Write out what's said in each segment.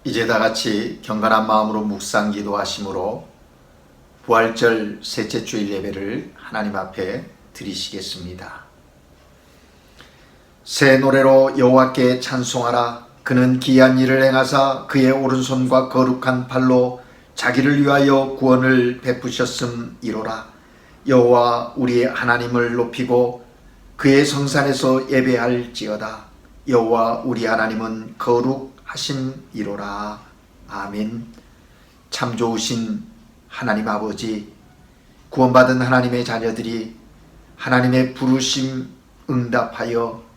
이제 다 같이 경건한 마음으로 묵상 기도하심으로 부활절 셋째 주일 예배를 하나님 앞에 드리시겠습니다. 새 노래로 여호와께 찬송하라. 그는 기이한 일을 행하사 그의 오른손과 거룩한 팔로 자기를 위하여 구원을 베푸셨음이로라. 여호와 우리의 하나님을 높이고 그의 성산에서 예배할지어다. 여호와 우리 하나님은 거룩하심이로라. 아멘. 참 좋으신 하나님 아버지, 구원받은 하나님의 자녀들이 하나님의 부르심 응답하여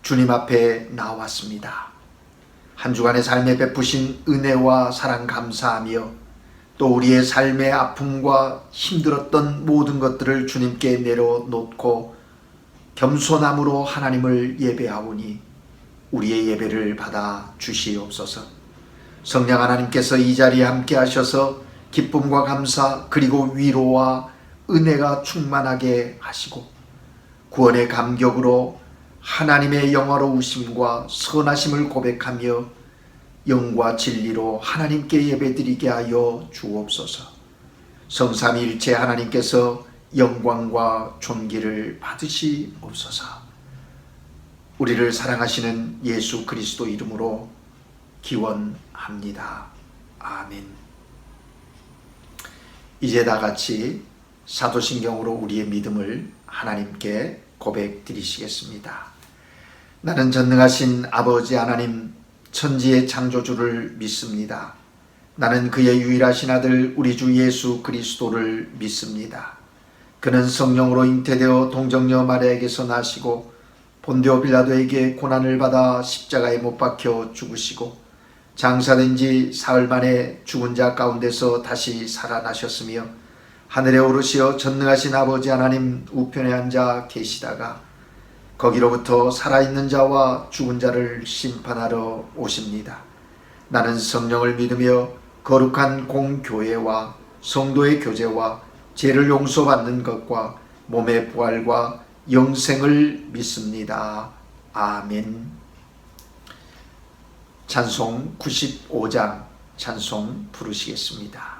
주님 앞에 나왔습니다. 한 주간의 삶에 베푸신 은혜와 사랑 감사하며 또 우리의 삶의 아픔과 힘들었던 모든 것들을 주님께 내려놓고 겸손함으로 하나님을 예배하오니 우리의 예배를 받아 주시옵소서. 성령 하나님께서 이 자리에 함께 하셔서 기쁨과 감사 그리고 위로와 은혜가 충만하게 하시고 구원의 감격으로 하나님의 영화로우심과 선하심을 고백하며 영과 진리로 하나님께 예배드리게 하여 주옵소서. 성삼위일체 하나님께서 영광과 존귀를 받으시옵소서. 우리를 사랑하시는 예수 그리스도 이름으로 기원합니다. 아멘. 이제 다 같이 사도신경으로 우리의 믿음을 하나님께 고백드리시겠습니다. 나는 전능하신 아버지 하나님 천지의 창조주를 믿습니다. 나는 그의 유일하신 아들 우리 주 예수 그리스도를 믿습니다. 그는 성령으로 잉태되어 동정녀 마리아에게서 나시고 본디오 빌라도에게 고난을 받아 십자가에 못 박혀 죽으시고 장사된 지 사흘 만에 죽은 자 가운데서 다시 살아나셨으며 하늘에 오르시어 전능하신 아버지 하나님 우편에 앉아 계시다가 거기로부터 살아있는 자와 죽은 자를 심판하러 오십니다. 나는 성령을 믿으며 거룩한 공교회와 성도의 교제와 죄를 용서받는 것과 몸의 부활과 영생을 믿습니다. 아멘. 찬송 95장 찬송 부르시겠습니다.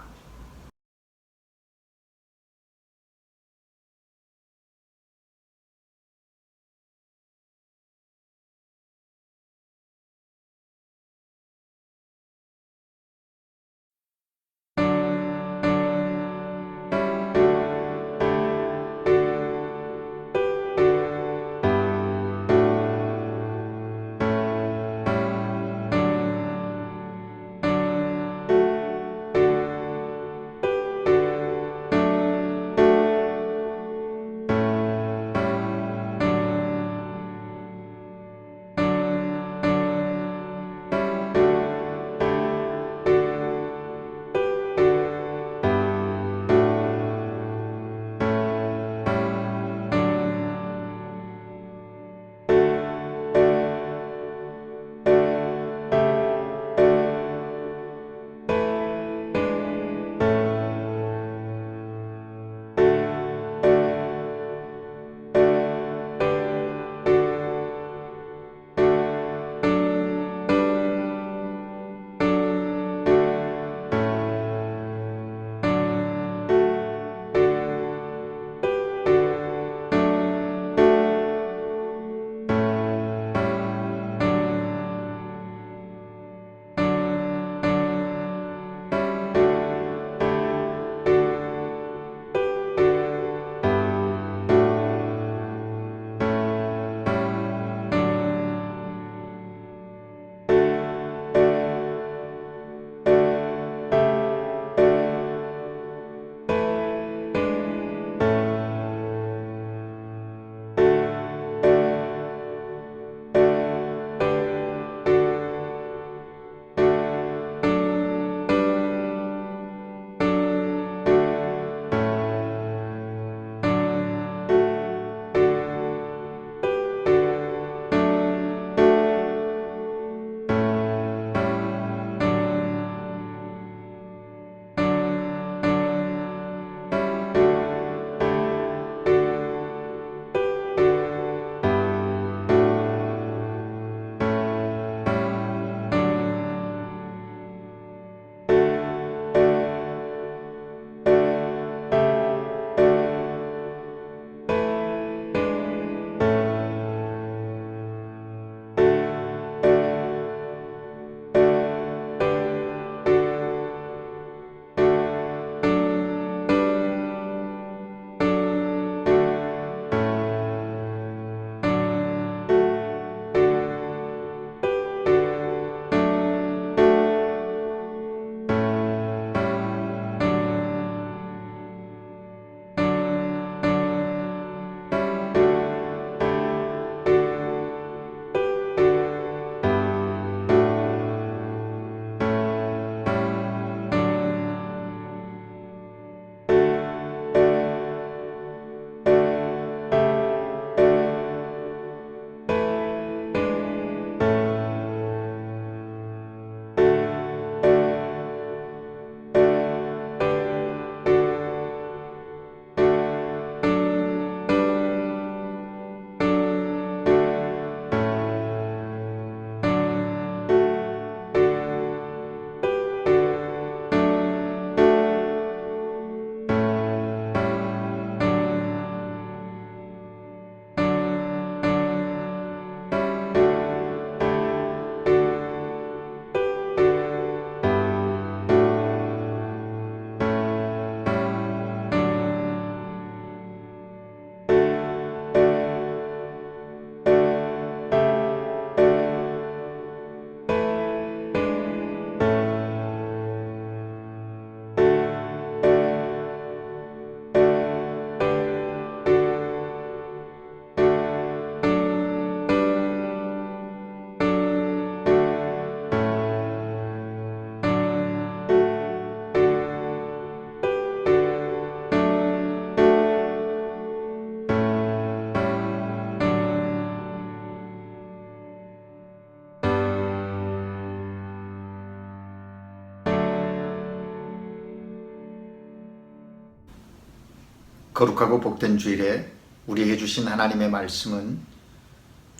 거룩하고 복된 주일에 우리에게 주신 하나님의 말씀은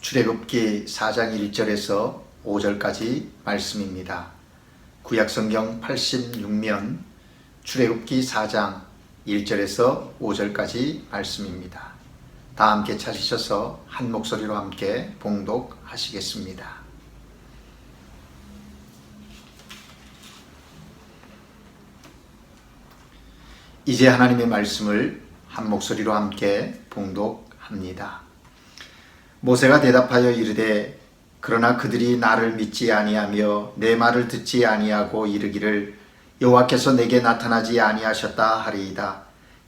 출애굽기 4장 1절에서 5절까지 말씀입니다. 구약성경 86면 출애굽기 4장 1절에서 5절까지 말씀입니다. 다 함께 찾으셔서 한 목소리로 함께 봉독하시겠습니다. 이제 하나님의 말씀을 한 목소리로 함께 봉독합니다. 모세가 대답하여 이르되 그러나 그들이 나를 믿지 아니하며 내 말을 듣지 아니하고 이르기를 여호와께서 내게 나타나지 아니하셨다 하리이다.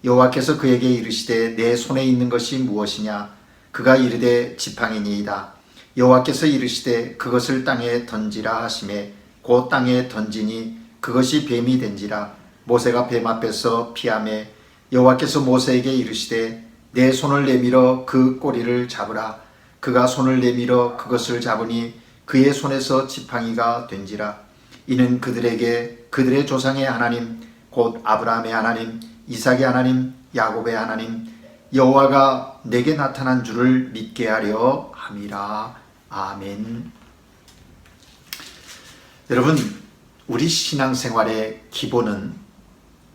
여호와께서 그에게 이르시되 내 손에 있는 것이 무엇이냐? 그가 이르되 지팡이니이다. 여호와께서 이르시되 그것을 땅에 던지라 하시매 곧 땅에 던지니 그것이 뱀이 된지라. 모세가 뱀 앞에서 피하매 여호와께서 모세에게 이르시되 내 손을 내밀어 그 꼬리를 잡으라. 그가 손을 내밀어 그것을 잡으니 그의 손에서 지팡이가 된지라. 이는 그들에게 그들의 조상의 하나님 곧 아브라함의 하나님 이삭의 하나님 야곱의 하나님 여호와가 내게 나타난 줄을 믿게 하려 함이라. 아멘. 여러분, 우리 신앙생활의 기본은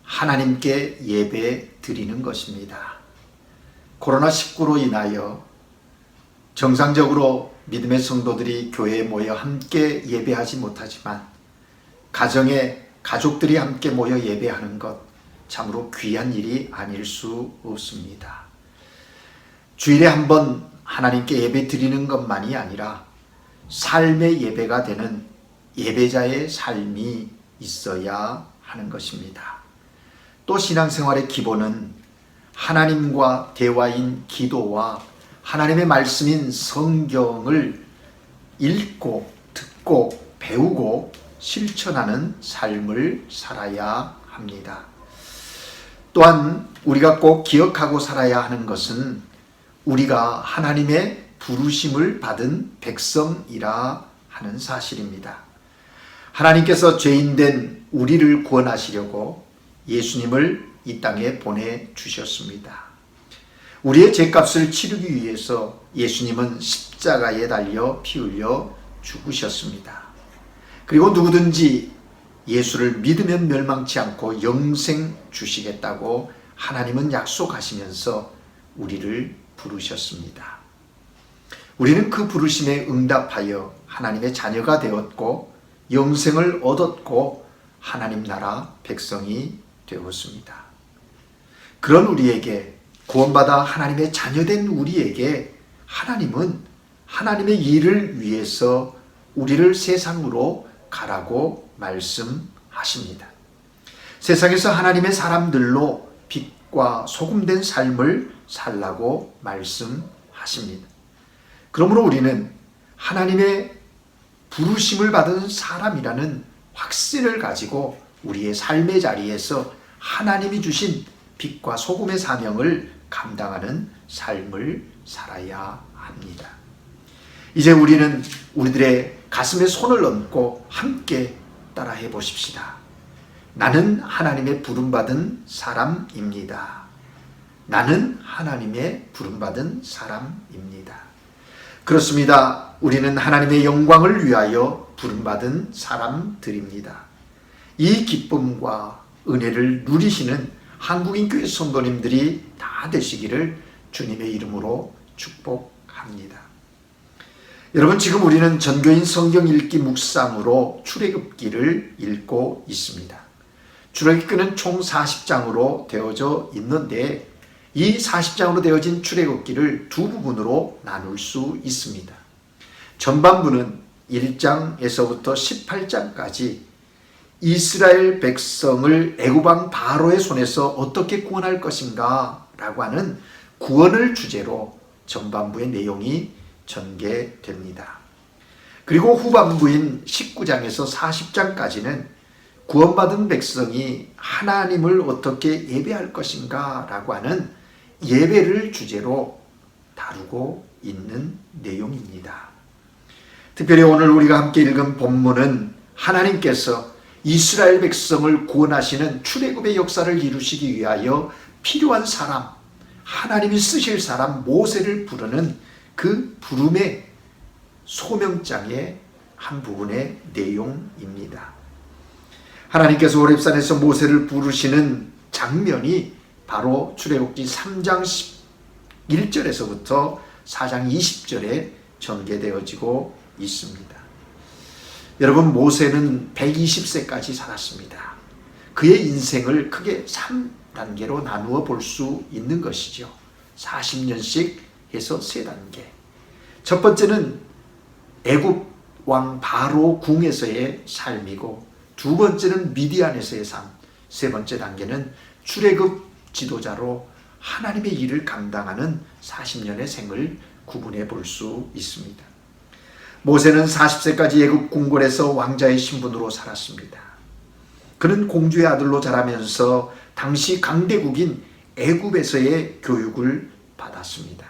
하나님께 예배 드리는 것입니다. 코로나19로 인하여 정상적으로 믿음의 성도들이 교회에 모여 함께 예배하지 못하지만 가정에 가족들이 함께 모여 예배하는 것 참으로 귀한 일이 아닐 수 없습니다. 주일에 한 번 하나님께 예배 드리는 것만이 아니라 삶의 예배가 되는 예배자의 삶이 있어야 하는 것입니다. 또 신앙생활의 기본은 하나님과 대화인 기도와 하나님의 말씀인 성경을 읽고 듣고 배우고 실천하는 삶을 살아야 합니다. 또한 우리가 꼭 기억하고 살아야 하는 것은 우리가 하나님의 부르심을 받은 백성이라 하는 사실입니다. 하나님께서 죄인된 우리를 구원하시려고 예수님을 이 땅에 보내주셨습니다. 우리의 죄값을 치르기 위해서 예수님은 십자가에 달려 피 흘려 죽으셨습니다. 그리고 누구든지 예수를 믿으면 멸망치 않고 영생 주시겠다고 하나님은 약속하시면서 우리를 부르셨습니다. 우리는 그 부르심에 응답하여 하나님의 자녀가 되었고 영생을 얻었고 하나님 나라 백성이 되었습니다. 그런 우리에게 구원받아 하나님의 자녀된 우리에게 하나님은 하나님의 일을 위해서 우리를 세상으로 가라고 말씀하십니다. 세상에서 하나님의 사람들로 빛과 소금된 삶을 살라고 말씀하십니다. 그러므로 우리는 하나님의 부르심을 받은 사람이라는 확신을 가지고 우리의 삶의 자리에서 하나님이 주신 빛과 소금의 사명을 감당하는 삶을 살아야 합니다. 이제 우리는 우리들의 가슴에 손을 얹고 함께 따라해 보십시다. 나는 하나님의 부름받은 사람입니다. 나는 하나님의 부름받은 사람입니다. 그렇습니다. 우리는 하나님의 영광을 위하여 부름받은 사람들입니다. 이 기쁨과 은혜를 누리시는 한국인교회 성도님들이 다 되시기를 주님의 이름으로 축복합니다. 여러분, 지금 우리는 전교인 성경 읽기 묵상으로 출애굽기를 읽고 있습니다. 출애굽기는 총 40장으로 되어져 있는데 이 40장으로 되어진 출애굽기를 두 부분으로 나눌 수 있습니다. 전반부는 1장에서부터 18장까지 이스라엘 백성을 애굽왕 바로의 손에서 어떻게 구원할 것인가 라고 하는 구원을 주제로 전반부의 내용이 전개됩니다. 그리고 후반부인 19장에서 40장까지는 구원받은 백성이 하나님을 어떻게 예배할 것인가 라고 하는 예배를 주제로 다루고 있는 내용입니다. 특별히 오늘 우리가 함께 읽은 본문은 하나님께서 이스라엘 백성을 구원하시는 출애굽의 역사를 이루시기 위하여 필요한 사람, 하나님이 쓰실 사람 모세를 부르는 그 부름의 소명장의 한 부분의 내용입니다. 하나님께서 호렙산에서 모세를 부르시는 장면이 바로 출애굽기 3장 1절에서부터 4장 20절에 전개되어지고 있습니다. 여러분, 모세는 120세까지 살았습니다. 그의 인생을 크게 3단계로 나누어 볼 수 있는 것이죠. 40년씩 해서 3단계. 첫 번째는 애굽 왕 바로 궁에서의 삶이고, 두 번째는 미디안에서의 삶, 세 번째 단계는 출애굽 지도자로 하나님의 일을 감당하는 40년의 생을 구분해 볼 수 있습니다. 모세는 40세까지 애굽 궁궐에서 왕자의 신분으로 살았습니다. 그는 공주의 아들로 자라면서 당시 강대국인 애굽에서의 교육을 받았습니다.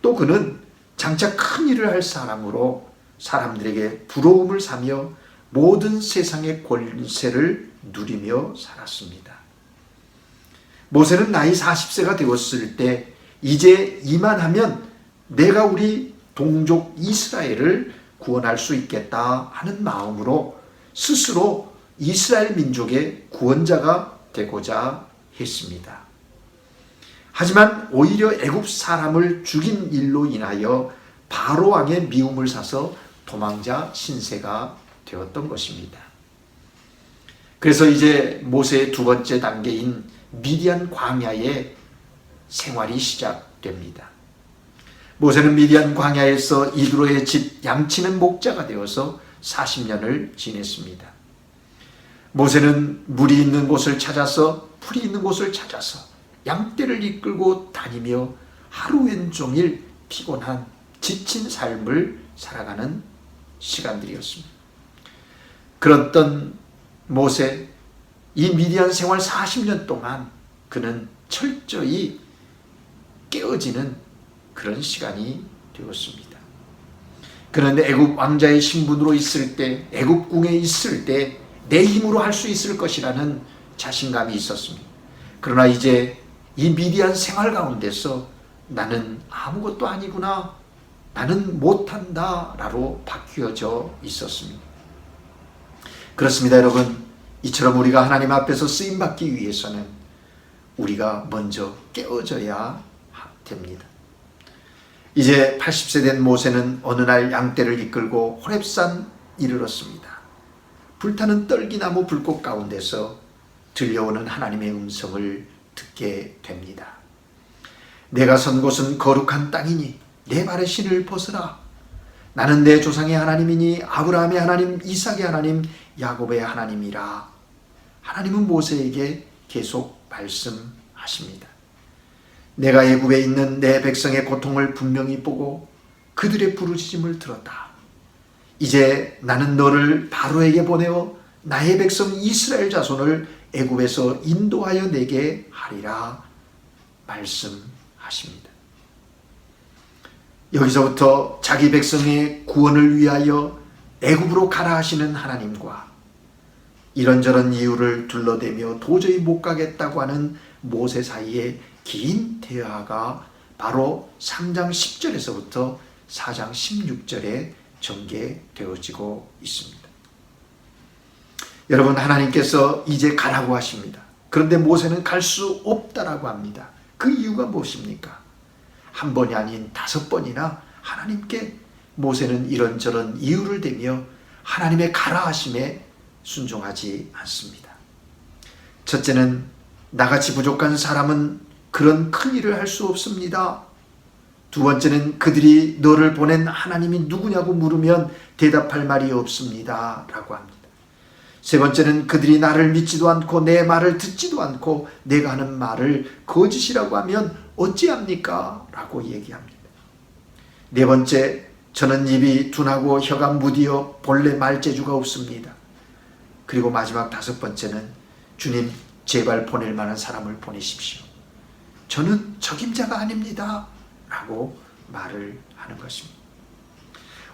또 그는 장차 큰 일을 할 사람으로 사람들에게 부러움을 사며 모든 세상의 권세를 누리며 살았습니다. 모세는 나이 40세가 되었을 때 이제 이만하면 내가 우리 동족 이스라엘을 구원할 수 있겠다 하는 마음으로 스스로 이스라엘 민족의 구원자가 되고자 했습니다. 하지만 오히려 애굽 사람을 죽인 일로 인하여 바로 왕의 미움을 사서 도망자 신세가 되었던 것입니다. 그래서 이제 모세의 두 번째 단계인 미디안 광야의 생활이 시작됩니다. 모세는 미디안 광야에서 이드로의 집 양치는 목자가 되어서 40년을 지냈습니다. 모세는 물이 있는 곳을 찾아서 풀이 있는 곳을 찾아서 양떼를 이끌고 다니며 하루 왼종일 피곤한 지친 삶을 살아가는 시간들이었습니다. 그랬던 모세, 이 미디안 생활 40년 동안 그는 철저히 깨어지는 그런 시간이 되었습니다. 그는 애굽 왕자의 신분으로 있을 때, 애굽 궁에 있을 때 내 힘으로 할 수 있을 것이라는 자신감이 있었습니다. 그러나 이제 이 미디안 생활 가운데서 나는 아무것도 아니구나, 나는 못한다 라고 바뀌어져 있었습니다. 그렇습니다, 여러분. 이처럼 우리가 하나님 앞에서 쓰임받기 위해서는 우리가 먼저 깨어져야 됩니다. 이제 80세 된 모세는 어느 날 양떼를 이끌고 호렙산 이르렀습니다. 불타는 떨기나무 불꽃 가운데서 들려오는 하나님의 음성을 듣게 됩니다. 내가 선 곳은 거룩한 땅이니 내 발의 신을 벗으라. 나는 내 조상의 하나님이니 아브라함의 하나님, 이삭의 하나님, 야곱의 하나님이라. 하나님은 모세에게 계속 말씀하십니다. 내가 애굽에 있는 내 백성의 고통을 분명히 보고 그들의 부르짖음을 들었다. 이제 나는 너를 바로에게 보내어 나의 백성 이스라엘 자손을 애굽에서 인도하여 내게 하리라 말씀하십니다. 여기서부터 자기 백성의 구원을 위하여 애굽으로 가라 하시는 하나님과 이런저런 이유를 둘러대며 도저히 못 가겠다고 하는 모세 사이에 긴 대화가 바로 3장 10절에서부터 4장 16절에 전개되어지고 있습니다. 여러분, 하나님께서 이제 가라고 하십니다. 그런데 모세는 갈 수 없다라고 합니다. 그 이유가 무엇입니까? 한 번이 아닌 5번이나 하나님께 모세는 이런저런 이유를 대며 하나님의 가라 하심에 순종하지 않습니다. 첫째는 나같이 부족한 사람은 그런 큰 일을 할 수 없습니다. 두 번째는 그들이 너를 보낸 하나님이 누구냐고 물으면 대답할 말이 없습니다 라고 합니다. 세 번째는 그들이 나를 믿지도 않고 내 말을 듣지도 않고 내가 하는 말을 거짓이라고 하면 어찌합니까? 라고 얘기합니다. 네 번째, 저는 입이 둔하고 혀가 무디어 본래 말재주가 없습니다. 그리고 마지막 5번째는 주님, 제발 보낼 만한 사람을 보내십시오. 저는 적임자가 아닙니다 라고 말을 하는 것입니다.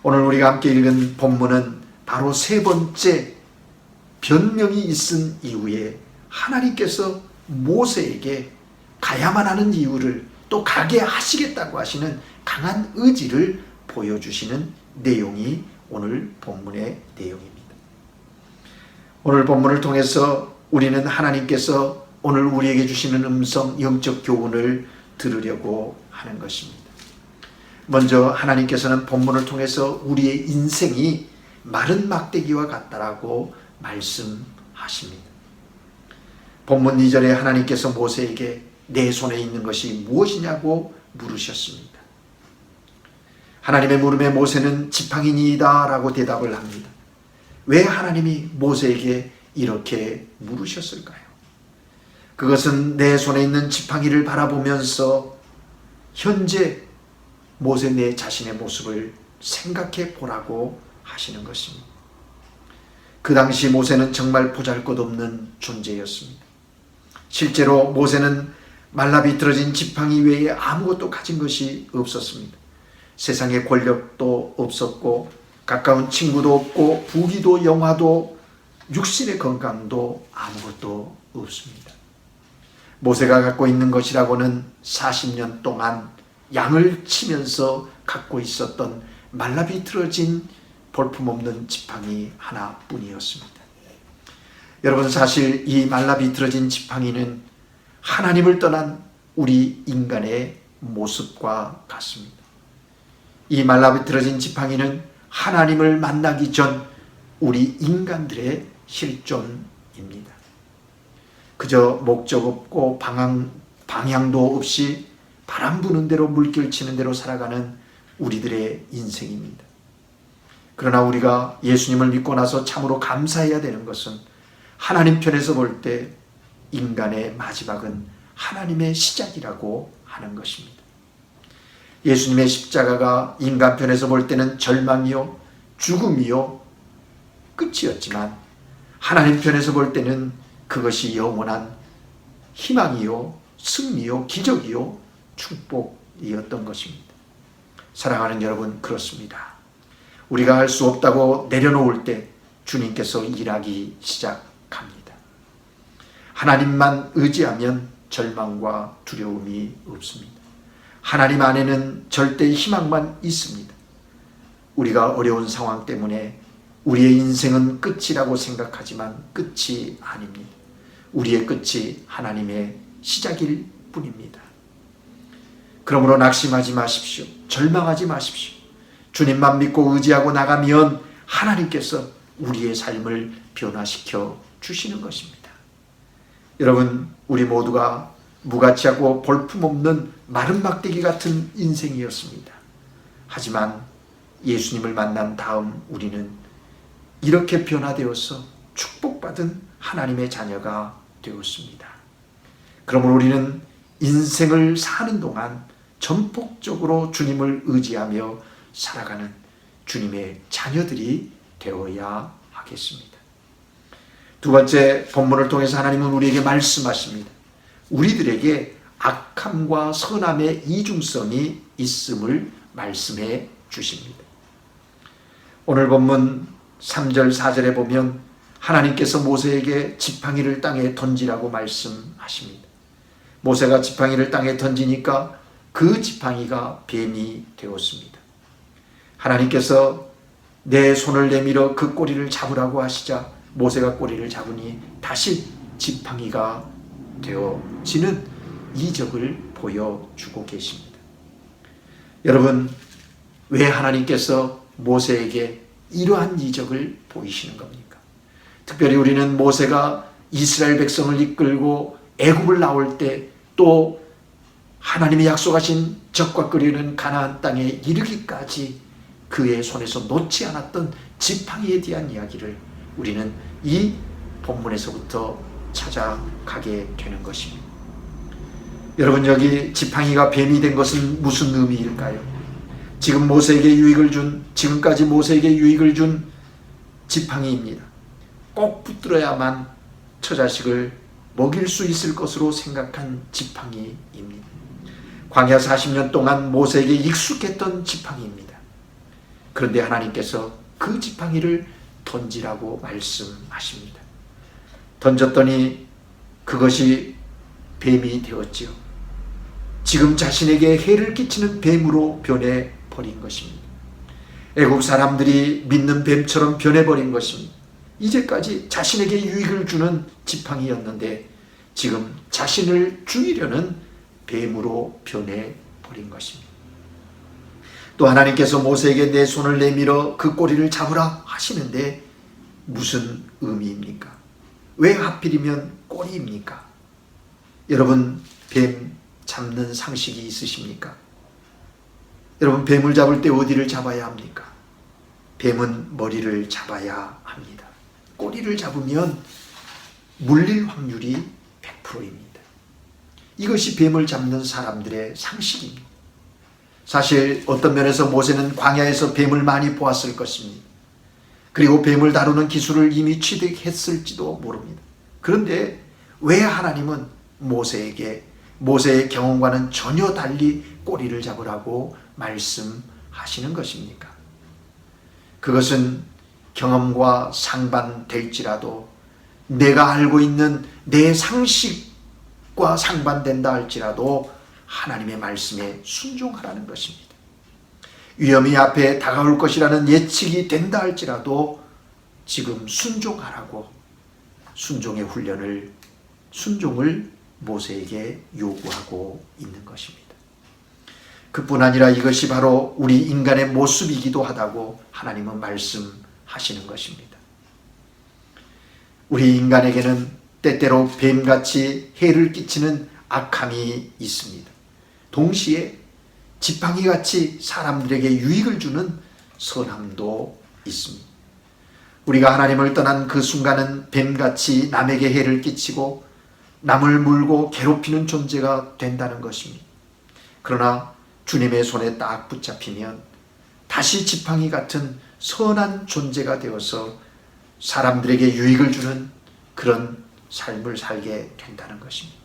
오늘 우리가 함께 읽은 본문은 바로 세 번째 변명이 있은 이후에 하나님께서 모세에게 가야만 하는 이유를 또 가게 하시겠다고 하시는 강한 의지를 보여주시는 내용이 오늘 본문의 내용입니다. 오늘 본문을 통해서 우리는 하나님께서 오늘 우리에게 주시는 음성, 영적 교훈을 들으려고 하는 것입니다. 먼저 하나님께서는 본문을 통해서 우리의 인생이 마른 막대기와 같다라고 말씀하십니다. 본문 2절에 하나님께서 모세에게 내 손에 있는 것이 무엇이냐고 물으셨습니다. 하나님의 물음에 모세는 지팡이니이다 라고 대답을 합니다. 왜 하나님이 모세에게 이렇게 물으셨을까요? 그것은 내 손에 있는 지팡이를 바라보면서 현재 모세 내 자신의 모습을 생각해 보라고 하시는 것입니다. 그 당시 모세는 정말 보잘것없는 존재였습니다. 실제로 모세는 말라비틀어진 지팡이 외에 아무것도 가진 것이 없었습니다. 세상에 권력도 없었고 가까운 친구도 없고 부귀도 영화도 육신의 건강도 아무것도 없습니다. 모세가 갖고 있는 것이라고는 40년 동안 양을 치면서 갖고 있었던 말라비틀어진 볼품없는 지팡이 하나뿐이었습니다. 여러분, 사실 이 말라비틀어진 지팡이는 하나님을 떠난 우리 인간의 모습과 같습니다. 이 말라비틀어진 지팡이는 하나님을 만나기 전 우리 인간들의 실존입니다. 그저 목적 없고 방향도 없이 바람 부는 대로 물결 치는 대로 살아가는 우리들의 인생입니다. 그러나 우리가 예수님을 믿고 나서 참으로 감사해야 되는 것은 하나님 편에서 볼 때 인간의 마지막은 하나님의 시작이라고 하는 것입니다. 예수님의 십자가가 인간 편에서 볼 때는 절망이요, 죽음이요, 끝이었지만 하나님 편에서 볼 때는 그것이 영원한 희망이요, 승리요, 기적이요, 축복이었던 것입니다. 사랑하는 여러분, 그렇습니다. 우리가 할 수 없다고 내려놓을 때 주님께서 일하기 시작합니다. 하나님만 의지하면 절망과 두려움이 없습니다. 하나님 안에는 절대 희망만 있습니다. 우리가 어려운 상황 때문에 우리의 인생은 끝이라고 생각하지만 끝이 아닙니다. 우리의 끝이 하나님의 시작일 뿐입니다. 그러므로 낙심하지 마십시오. 절망하지 마십시오. 주님만 믿고 의지하고 나가면 하나님께서 우리의 삶을 변화시켜 주시는 것입니다. 여러분, 우리 모두가 무가치하고 볼품없는 마른 막대기 같은 인생이었습니다. 하지만 예수님을 만난 다음 우리는 이렇게 변화되어서 축복받은 하나님의 자녀가 되었습니다. 그러므로 우리는 인생을 사는 동안 전폭적으로 주님을 의지하며 살아가는 주님의 자녀들이 되어야 하겠습니다. 두 번째, 본문을 통해서 하나님은 우리에게 말씀하십니다. 우리들에게 악함과 선함의 이중성이 있음을 말씀해 주십니다. 오늘 본문 3절 4절에 보면 하나님께서 모세에게 지팡이를 땅에 던지라고 말씀하십니다. 모세가 지팡이를 땅에 던지니까 그 지팡이가 뱀이 되었습니다. 하나님께서 내 손을 내밀어 그 꼬리를 잡으라고 하시자 모세가 꼬리를 잡으니 다시 지팡이가 되어지는 이적을 보여주고 계십니다. 여러분, 왜 하나님께서 모세에게 이러한 이적을 보이시는 겁니까? 특별히 우리는 모세가 이스라엘 백성을 이끌고 애굽을 나올 때 또 하나님이 약속하신 적과 끓이는 가나안 땅에 이르기까지 그의 손에서 놓지 않았던 지팡이에 대한 이야기를 우리는 이 본문에서부터 찾아가게 되는 것입니다. 여러분, 여기 지팡이가 뱀이 된 것은 무슨 의미일까요? 지금까지 모세에게 유익을 준 지팡이입니다. 꼭 붙들어야만 처자식을 먹일 수 있을 것으로 생각한 지팡이입니다. 광야 40년 동안 모세에게 익숙했던 지팡이입니다. 그런데 하나님께서 그 지팡이를 던지라고 말씀하십니다. 던졌더니 그것이 뱀이 되었지요. 지금 자신에게 해를 끼치는 뱀으로 변해버린 것입니다. 애굽 사람들이 믿는 뱀처럼 변해버린 것입니다. 이제까지 자신에게 유익을 주는 지팡이였는데 지금 자신을 죽이려는 뱀으로 변해버린 것입니다. 또 하나님께서 모세에게 내 손을 내밀어 그 꼬리를 잡으라 하시는데 무슨 의미입니까? 왜 하필이면 꼬리입니까? 여러분, 뱀 잡는 상식이 있으십니까? 여러분, 뱀을 잡을 때 어디를 잡아야 합니까? 뱀은 머리를 잡아야 합니다. 꼬리를 잡으면 물릴 확률이 100%입니다. 이것이 뱀을 잡는 사람들의 상식입니다. 사실 어떤 면에서 모세는 광야에서 뱀을 많이 보았을 것입니다. 그리고 뱀을 다루는 기술을 이미 취득했을지도 모릅니다. 그런데 왜 하나님은 모세에게 모세의 경험과는 전혀 달리 꼬리를 잡으라고 말씀하시는 것입니까? 그것은 경험과 상반될지라도 내가 알고 있는 내 상식과 상반된다 할지라도 하나님의 말씀에 순종하라는 것입니다. 위험이 앞에 다가올 것이라는 예측이 된다 할지라도 지금 순종하라고 순종의 훈련을, 순종을 모세에게 요구하고 있는 것입니다. 그뿐 아니라 이것이 바로 우리 인간의 모습이기도 하다고 하나님은 말씀하시는 것입니다. 우리 인간에게는 때때로 뱀같이 해를 끼치는 악함이 있습니다. 동시에 지팡이같이 사람들에게 유익을 주는 선함도 있습니다. 우리가 하나님을 떠난 그 순간은 뱀같이 남에게 해를 끼치고 남을 물고 괴롭히는 존재가 된다는 것입니다. 그러나 주님의 손에 딱 붙잡히면 다시 지팡이 같은 선한 존재가 되어서 사람들에게 유익을 주는 그런 삶을 살게 된다는 것입니다.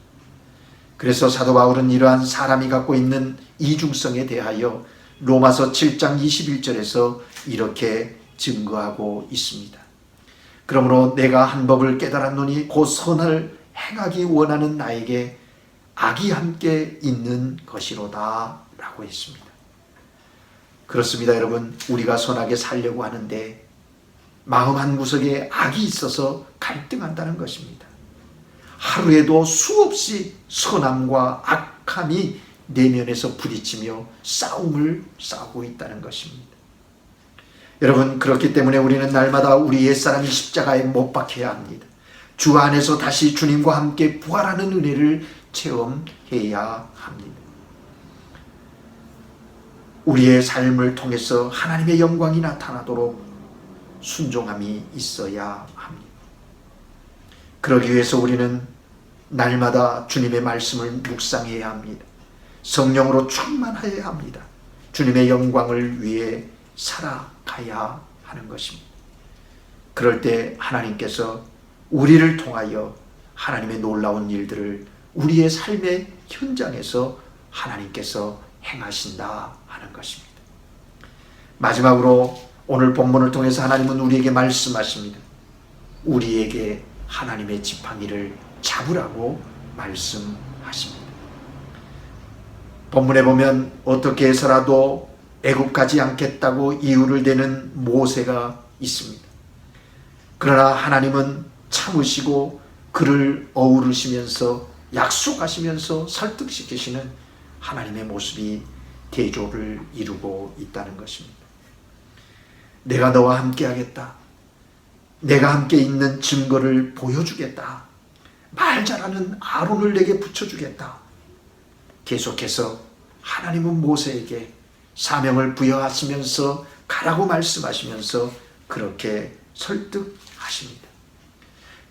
그래서 사도 바울은 이러한 사람이 갖고 있는 이중성에 대하여 로마서 7장 21절에서 이렇게 증거하고 있습니다. 그러므로 내가 한 법을 깨달았노니 곧 선을 행하기 원하는 나에게 악이 함께 있는 것이로다 라고 했습니다. 그렇습니다. 여러분, 우리가 선하게 살려고 하는데 마음 한구석에 악이 있어서 갈등한다는 것입니다. 하루에도 수없이 선함과 악함이 내면에서 부딪히며 싸움을 싸우고 있다는 것입니다. 여러분, 그렇기 때문에 우리는 날마다 우리 옛사람이 십자가에 못 박혀야 합니다. 주 안에서 다시 주님과 함께 부활하는 은혜를 체험해야 합니다. 우리의 삶을 통해서 하나님의 영광이 나타나도록 순종함이 있어야 합니다. 그러기 위해서 우리는 날마다 주님의 말씀을 묵상해야 합니다. 성령으로 충만하여야 합니다. 주님의 영광을 위해 살아가야 하는 것입니다. 그럴 때 하나님께서 우리를 통하여 하나님의 놀라운 일들을 우리의 삶의 현장에서 하나님께서 행하신다 하는 것입니다. 마지막으로 오늘 본문을 통해서 하나님은 우리에게 말씀하십니다. 우리에게 하나님의 지팡이를 잡으라고 말씀하십니다. 본문에 보면 어떻게 해서라도 애굽 가지 않겠다고 이유를 대는 모세가 있습니다. 그러나 하나님은 참으시고 그를 어우르시면서 약속하시면서 설득시키시는 하나님의 모습이 대조를 이루고 있다는 것입니다. 내가 너와 함께 하겠다. 내가 함께 있는 증거를 보여주겠다. 말 잘하는 아론을 내게 붙여주겠다. 계속해서 하나님은 모세에게 사명을 부여하시면서 가라고 말씀하시면서 그렇게 설득하십니다.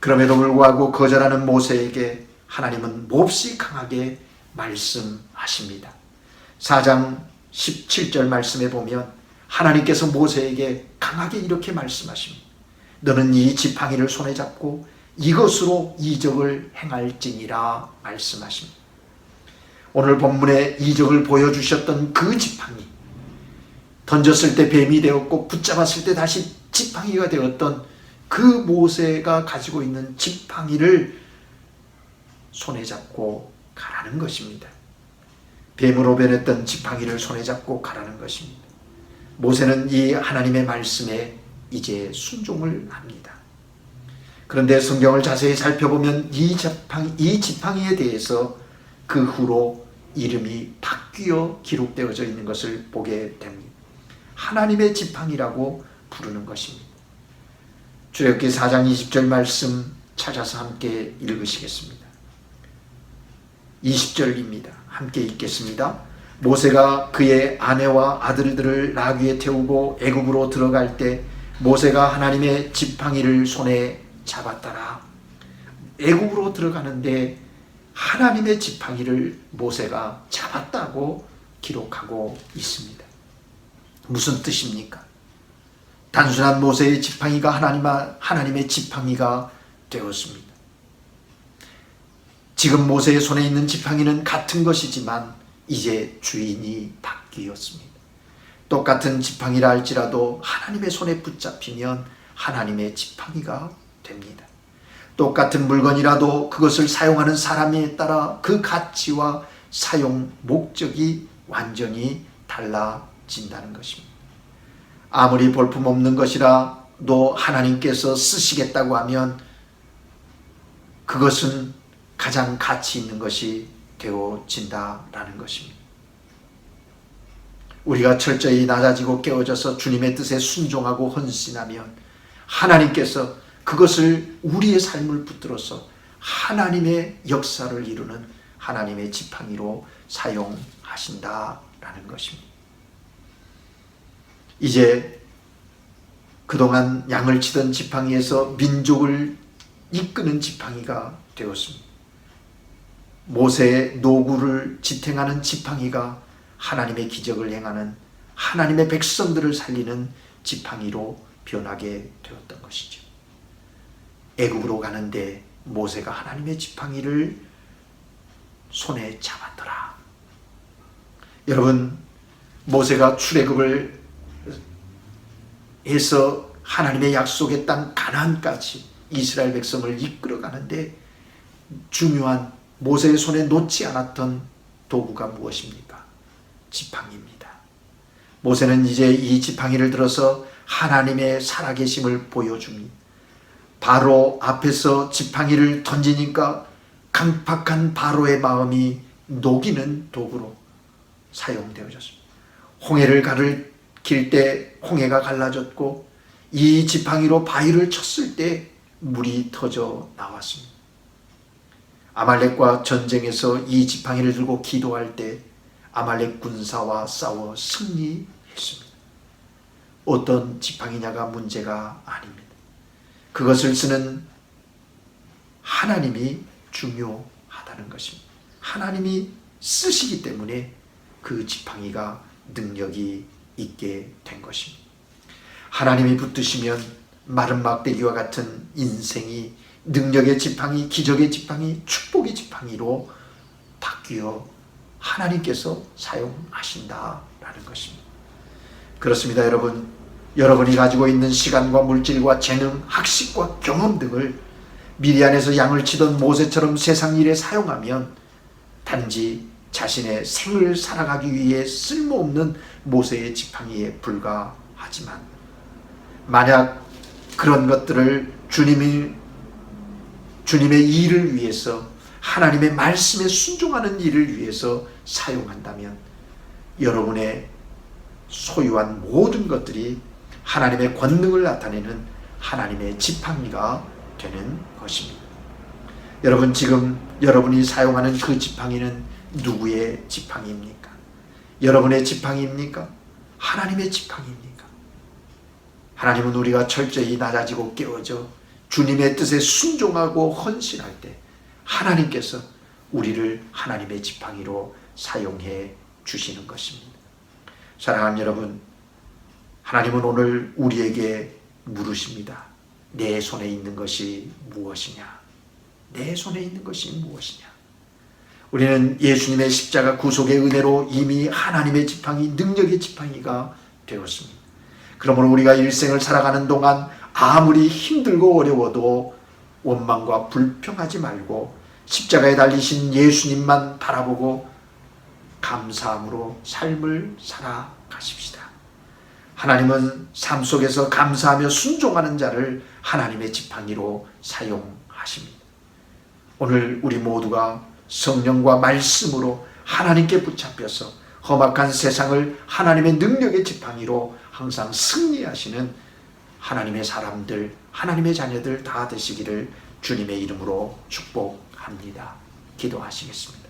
그럼에도 불구하고 거절하는 모세에게 하나님은 몹시 강하게 말씀하십니다. 4장 17절 말씀에 보면 하나님께서 모세에게 강하게 이렇게 말씀하십니다. 너는 이 지팡이를 손에 잡고 이것으로 이적을 행할지니라 말씀하십니다. 오늘 본문에 이적을 보여주셨던 그 지팡이, 던졌을 때 뱀이 되었고 붙잡았을 때 다시 지팡이가 되었던 그 모세가 가지고 있는 지팡이를 손에 잡고 가라는 것입니다. 뱀으로 변했던 지팡이를 손에 잡고 가라는 것입니다. 모세는 이 하나님의 말씀에 이제 순종을 합니다. 그런데 성경을 자세히 살펴보면 이 지팡이에 대해서 그 후로 이름이 바뀌어 기록되어져 있는 것을 보게 됩니다. 하나님의 지팡이라고 부르는 것입니다. 출애굽기 4장 20절 말씀 찾아서 함께 읽으시겠습니다. 20절입니다. 함께 읽겠습니다. 모세가 그의 아내와 아들들을 나귀에 태우고 애굽으로 들어갈 때 모세가 하나님의 지팡이를 손에 잡았더라. 애굽으로 들어가는데 하나님의 지팡이를 모세가 잡았다고 기록하고 있습니다. 무슨 뜻입니까? 단순한 모세의 지팡이가 하나님의 지팡이가 되었습니다. 지금 모세의 손에 있는 지팡이는 같은 것이지만 이제 주인이 바뀌었습니다. 똑같은 지팡이라 할지라도 하나님의 손에 붙잡히면 하나님의 지팡이가 됩니다. 똑같은 물건이라도 그것을 사용하는 사람에 따라 그 가치와 사용 목적이 완전히 달라진다는 것입니다. 아무리 볼품없는 것이라도 하나님께서 쓰시겠다고 하면 그것은 가장 가치 있는 것이 되어진다라는 것입니다. 우리가 철저히 낮아지고 깨어져서 주님의 뜻에 순종하고 헌신하면 하나님께서 그것을 우리의 삶을 붙들어서 하나님의 역사를 이루는 하나님의 지팡이로 사용하신다라는 것입니다. 이제 그동안 양을 치던 지팡이에서 민족을 이끄는 지팡이가 되었습니다. 모세의 노구를 지탱하는 지팡이가 하나님의 기적을 행하는 하나님의 백성들을 살리는 지팡이로 변하게 되었던 것이죠. 애굽으로 가는데 모세가 하나님의 지팡이를 손에 잡았더라. 여러분, 모세가 출애굽을 해서 하나님의 약속의 땅 가나안까지 이스라엘 백성을 이끌어 가는데 중요한 모세의 손에 놓지 않았던 도구가 무엇입니까? 지팡이입니다. 모세는 이제 이 지팡이를 들어서 하나님의 살아계심을 보여줍니다. 바로 앞에서 지팡이를 던지니까 강팍한 바로의 마음이 녹이는 도구로 사용되어졌습니다. 홍해를 가리킬 때 홍해가 갈라졌고 이 지팡이로 바위를 쳤을 때 물이 터져 나왔습니다. 아말렉과 전쟁에서 이 지팡이를 들고 기도할 때 아말렉 군사와 싸워 승리했습니다. 어떤 지팡이냐가 문제가 아닙니다. 그것을 쓰는 하나님이 중요하다는 것입니다. 하나님이 쓰시기 때문에 그 지팡이가 능력이 있게 된 것입니다. 하나님이 붙드시면 마른 막대기와 같은 인생이 능력의 지팡이, 기적의 지팡이, 축복의 지팡이로 바뀌어 하나님께서 사용하신다라는 것입니다. 그렇습니다, 여러분. 여러분이 가지고 있는 시간과 물질과 재능, 학식과 경험 등을 미디안에서 양을 치던 모세처럼 세상 일에 사용하면 단지 자신의 생을 살아가기 위해 쓸모없는 모세의 지팡이에 불과하지만 만약 그런 것들을 주님의 일을 위해서 하나님의 말씀에 순종하는 일을 위해서 사용한다면 여러분의 소유한 모든 것들이 하나님의 권능을 나타내는 하나님의 지팡이가 되는 것입니다. 여러분, 지금 여러분이 사용하는 그 지팡이는 누구의 지팡이입니까? 여러분의 지팡이입니까? 하나님의 지팡이입니까? 하나님은 우리가 철저히 낮아지고 깨어져 주님의 뜻에 순종하고 헌신할 때 하나님께서 우리를 하나님의 지팡이로 사용해 주시는 것입니다. 사랑하는 여러분, 하나님은 오늘 우리에게 물으십니다. 내 손에 있는 것이 무엇이냐? 내 손에 있는 것이 무엇이냐? 우리는 예수님의 십자가 구속의 은혜로 이미 하나님의 지팡이, 능력의 지팡이가 되었습니다. 그러므로 우리가 일생을 살아가는 동안 아무리 힘들고 어려워도 원망과 불평하지 말고 십자가에 달리신 예수님만 바라보고 감사함으로 삶을 살아가십시다. 하나님은 삶 속에서 감사하며 순종하는 자를 하나님의 지팡이로 사용하십니다. 오늘 우리 모두가 성령과 말씀으로 하나님께 붙잡혀서 험악한 세상을 하나님의 능력의 지팡이로 항상 승리하시는 하나님의 사람들, 하나님의 자녀들 다 되시기를 주님의 이름으로 축복합니다. 기도하시겠습니다.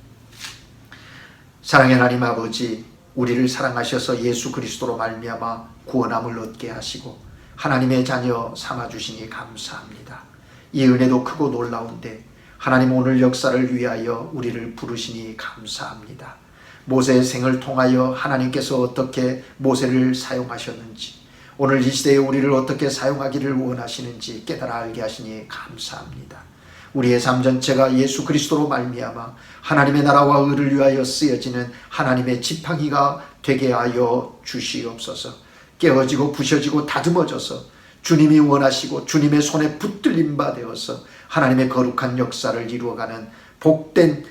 사랑의 하나님 아버지, 우리를 사랑하셔서 예수 그리스도로 말미암아 구원함을 얻게 하시고 하나님의 자녀 삼아주시니 감사합니다. 이 은혜도 크고 놀라운데 하나님 오늘 역사를 위하여 우리를 부르시니 감사합니다. 모세의 생을 통하여 하나님께서 어떻게 모세를 사용하셨는지, 오늘 이 시대에 우리를 어떻게 사용하기를 원하시는지 깨달아 알게 하시니 감사합니다. 우리의 삶 전체가 예수 그리스도로 말미암아 하나님의 나라와 의를 위하여 쓰여지는 하나님의 지팡이가 되게 하여 주시옵소서. 깨어지고 부셔지고 다듬어져서 주님이 원하시고 주님의 손에 붙들림 바 되어서 하나님의 거룩한 역사를 이루어가는 복된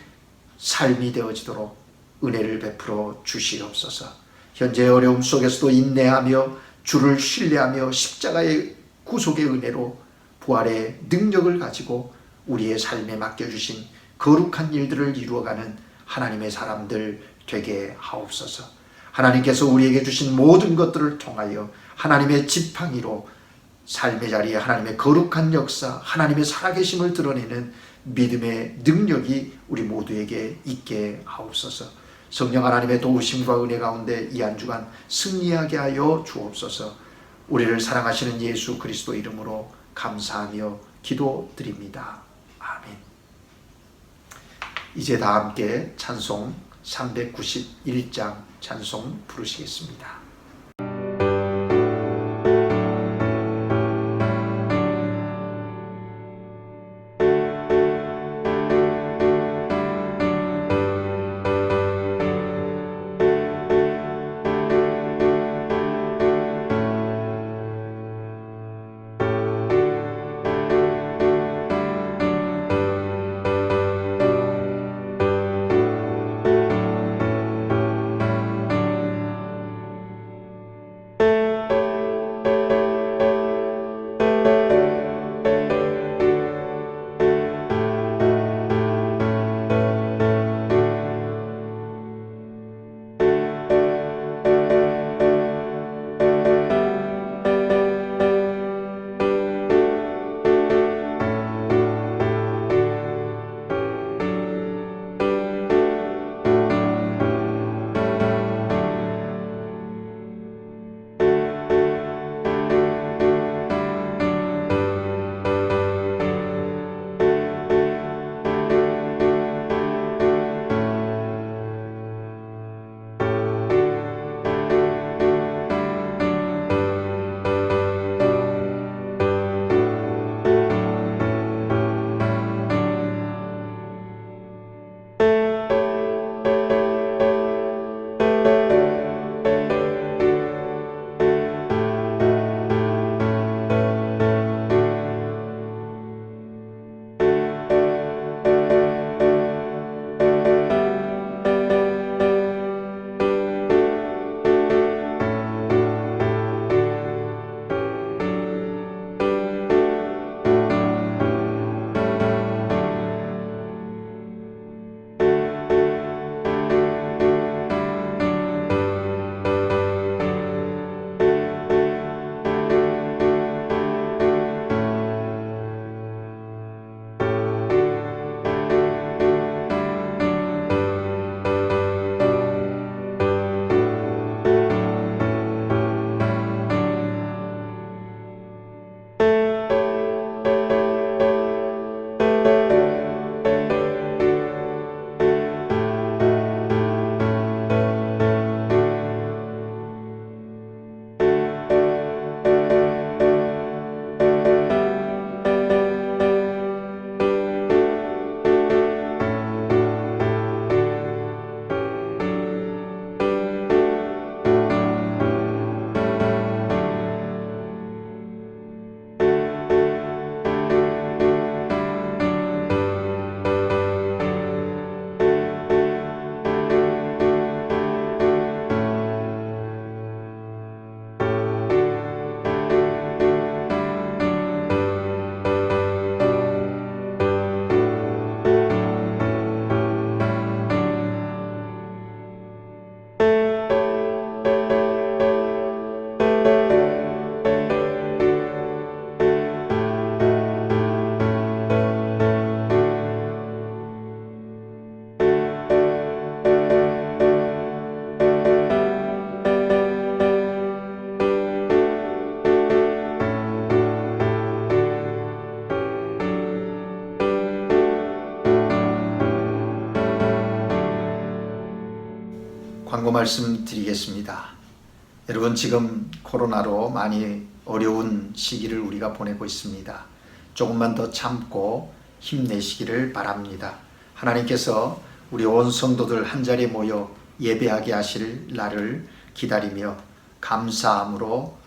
삶이 되어지도록 은혜를 베풀어 주시옵소서. 현재의 어려움 속에서도 인내하며 주를 신뢰하며 십자가의 구속의 은혜로 부활의 능력을 가지고 우리의 삶에 맡겨주신 거룩한 일들을 이루어가는 하나님의 사람들 되게 하옵소서. 하나님께서 우리에게 주신 모든 것들을 통하여 하나님의 지팡이로 삶의 자리에 하나님의 거룩한 역사, 하나님의 살아계심을 드러내는 믿음의 능력이 우리 모두에게 있게 하옵소서. 성령 하나님의 도우심과 은혜 가운데 이 한 주간 승리하게 하여 주옵소서. 우리를 사랑하시는 예수 그리스도 이름으로 감사하며 기도드립니다. 아멘. 이제 다 함께 찬송 391장 찬송 부르시겠습니다. 말씀드리겠습니다. 여러분, 지금 코로나로 많이 어려운 시기를 우리가 보내고 있습니다. 조금만 더 참고 힘내시기를 바랍니다. 하나님께서 우리 온 성도들 한자리에 모여 예배하게 하실 날을 기다리며 감사함으로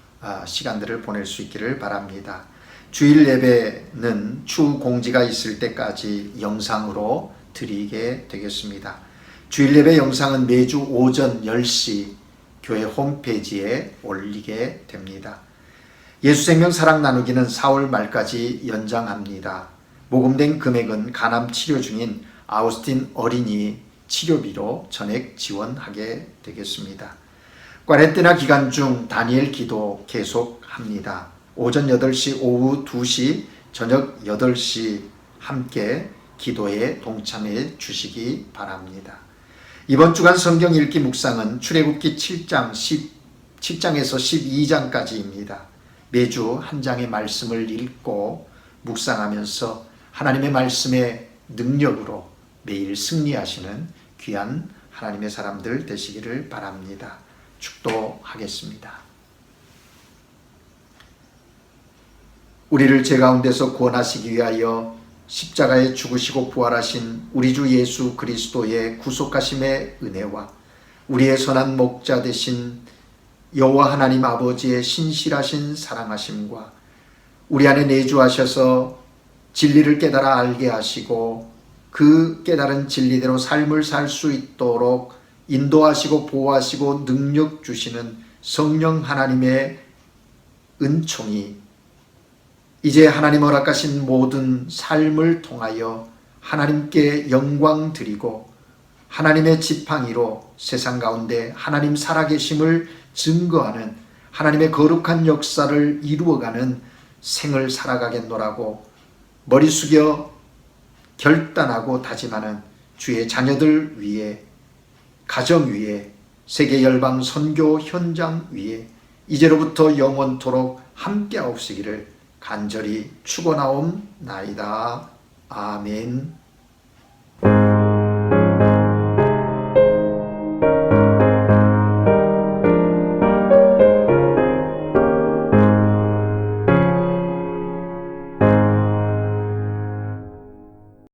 시간들을 보낼 수 있기를 바랍니다. 주일 예배는 추후 공지가 있을 때까지 영상으로 드리게 되겠습니다. 주일 예배 영상은 매주 오전 10시 교회 홈페이지에 올리게 됩니다. 예수생명 사랑 나누기는 4월 말까지 연장합니다. 모금된 금액은 간암 치료 중인 아우스틴 어린이 치료비로 전액 지원하게 되겠습니다. 꽈레떼나 기간 중 다니엘 기도 계속합니다. 오전 8시, 오후 2시, 저녁 8시 함께 기도에 동참해 주시기 바랍니다. 이번 주간 성경 읽기 묵상은 출애굽기 7장 17장에서 12장까지입니다. 매주 한 장의 말씀을 읽고 묵상하면서 하나님의 말씀의 능력으로 매일 승리하시는 귀한 하나님의 사람들 되시기를 바랍니다. 축도하겠습니다. 우리를 죄 가운데서 구원하시기 위하여 십자가에 죽으시고 부활하신 우리 주 예수 그리스도의 구속하심의 은혜와 우리의 선한 목자 되신 여호와 하나님 아버지의 신실하신 사랑하심과 우리 안에 내주하셔서 진리를 깨달아 알게 하시고 그 깨달은 진리대로 삶을 살 수 있도록 인도하시고 보호하시고 능력 주시는 성령 하나님의 은총이 이제 하나님 허락하신 모든 삶을 통하여 하나님께 영광 드리고 하나님의 지팡이로 세상 가운데 하나님 살아계심을 증거하는 하나님의 거룩한 역사를 이루어가는 생을 살아가겠노라고 머리 숙여 결단하고 다짐하는 주의 자녀들 위에, 가정 위에, 세계 열방 선교 현장 위에 이제로부터 영원토록 함께하옵시기를 간절히 축원하옵나이다. 아멘.